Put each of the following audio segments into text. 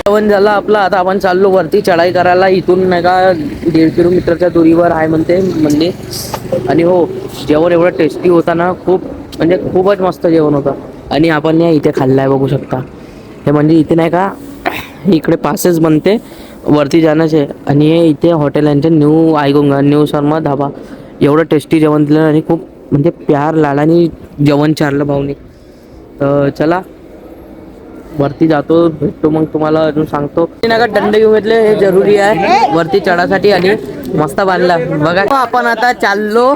जेवण झालं आपलं. आता आपण चाललो वरती चढाई करायला. इथून नाही का 1.5 किलोमीटरच्या दुरीवर आहे म्हणते मंदिर. आणि हो, जेवण एवढं टेस्टी होता ना, खूप म्हणजे खूपच मस्त जेवण होतं. आणि आपण इथे खाल्लाय बघू शकता. हे म्हणजे इथे नाही का इकडे पासेस बनते वरती जाण्याचे. आणि हे इथे हॉटेल यांचे न्यू आयगोंगा न्यू शर्मा धाबा. एवढं टेस्टी जेवण दिलं आणि खूप म्हणजे प्यार लाडानी जेवण चारलं भाऊनी. तर चला वरती जातो, भेटतो मग तुम्हाला अजून सांगतो. नका दंड घेऊन घेतले, हे जरुरी आहे वरती चढासाठी. आणि मस्त बांधला बघा. आपण आता चाललो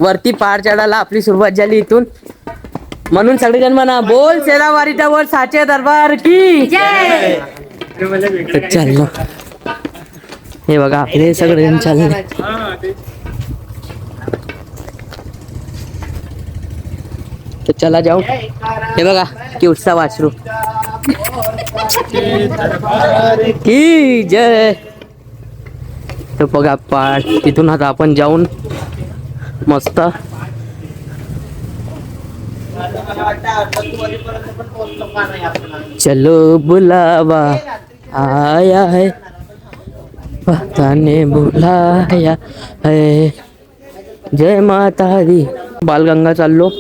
वरती पहाड चढायला. आपली सुरुवात झाली इथून. म्हणून सगळेजण म्हणा, बोल सेनावारीच्या वर साचे दरबार की जय. चाललो, हे बघा आपले सगळेजण चालले. तर चला जाऊ. हे बघा क्यूटचा वासरू की जय. तर बघा पाठ तिथून आता आपण जाऊन मस्त चलो बुलावा आया है, पता ने बुलाया है, जय माता दी. बालगंगा चाललो.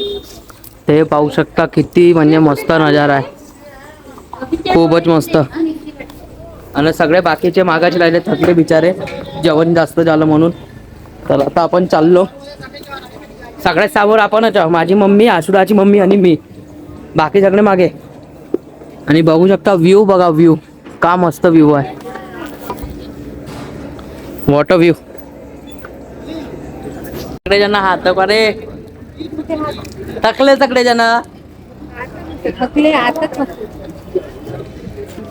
ते पाहू शकता किती म्हणजे मस्त नजारा आहे. खूपच मस्त. आणि सगळे बाकीचे मागाचे राहिले, थकले बिचारे जेवण जास्त झालं म्हणून. तर आता आपण चाललो. सगळ्यात समोर आपणच, माझी मम्मी, आशुराची मम्मी आणि मी. बाकी सगळे मागे. आणि बघू शकता व्ह्यू बघा, व्ह्यू का मस्त व्ह्यू आहे. Water view. सगळे जण हात करे थकले, सगळे जण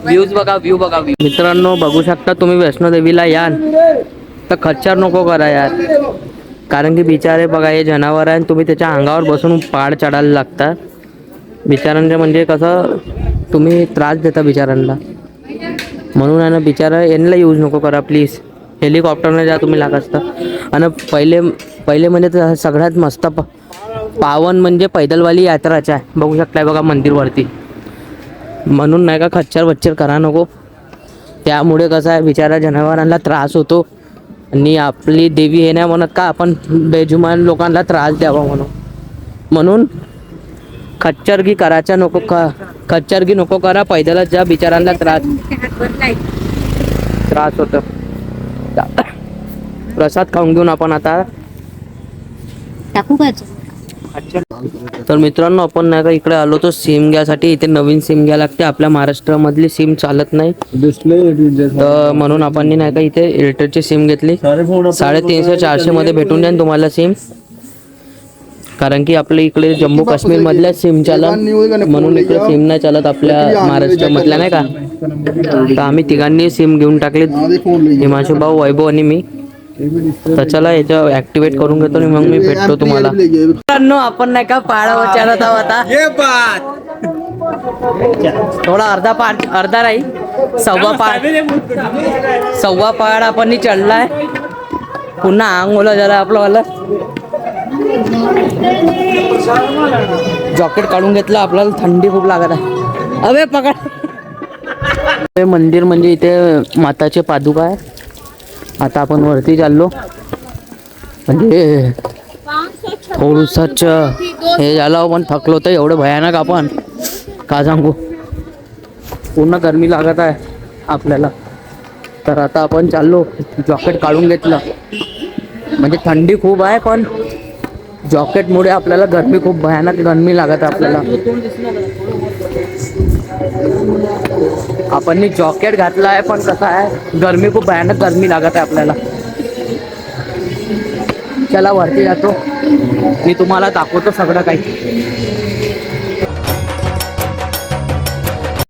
व्ह्यूज बघा, व्ह्यू बघा. मित्रांनो बघू शकता तुम्ही, वैष्णोदेवीला याल तर खच्चर नको करा यार. कारण की बिचारे बघा हे जनावर आहे, तुम्ही त्याच्या अंगावर बसून पहाड चढायला लागता. बिचारांचे म्हणजे कसं तुम्ही त्रास देता बिचारांना. म्हणून आहे ना बिचारा यांना यूज नको करा प्लीज. हेलिकॉप्टरने जा तुम्ही लागत तर. आणि पहिले म्हणजे तर सगळ्यात मस्त पावन म्हणजे पैदलवाली यात्राच आहे. बघू शकताय बघा मंदिरवरती. म्हणून नाही का खच्चर वच्चर करा नको. त्यामुळे कसं आहे बिचारा जनावरांना त्रास होतो. आणि आपली देवी हे नाही म्हणत का आपण बेजुमान लोकांना त्रास द्यावा म्हणून खच्चरगी करायचा नको का. खच्चरगी नको करा, पैदलच जा. बिचारांना त्रास होतो. प्रसाद खाऊन घेऊन आपण आता टाकू का. तर मित्रांनो आपण नाही का इकडे आलो तो सिम घ्यासाठी. इथे नवीन सिम घ्या लागते. आपल्या महाराष्ट्रामधली सिम चालत नाही, तर म्हणून आपण नाही का इथे एअरटेलची सिम घेतली. 350-400 मध्ये भेटून जाईल तुम्हाला सिम. कारण की आपल्या इकडे जम्मू काश्मीर मधल्या सिम चालत, म्हणून इकडे सिम नाही चालत आपल्या महाराष्ट्रामधल्या नाही का. तर आम्ही तिघांनी सिम घेऊन टाकले, हिमांशू भाऊ, वैभव आणि मी. तर चला याचं ऍक्टिवेट करून घेतो आणि मग मी भेटतो तुम्हाला. आपण नाही का पहाडावर चढत आहोत आता. थोडा अर्धा राही. सव्वा पहाड आपण चढलाय. पुन्हा अंग ओला जरा आपलं वाला. जॉकेट काढून घेतलं, आपल्याला थंडी खूप लागत आहे. अबे पकड. मंदिर म्हणजे इथे माताचे पादुका आहे. आता आपण वरती चाललो. म्हणजे थोडंसंच हे झालं, पण थकलो तर एवढं भयानक आपण का सांगू. पूर्ण गरमी लागत आहे आपल्याला. तर आता आपण चाललो. जॉकेट काढून घेतलं म्हणजे थंडी खूप आहे, पण जॉकेटमुळे आपल्याला गरमी खूप भयानक गरमी लागत आहे आपल्याला. आपण जॉकेट घातला आहे, पण कसं आहे गरमी खूप भयानक गरमी लागत आहे आपल्याला. चला वरती जातो, मी तुम्हाला दाखवतो सगळं काही.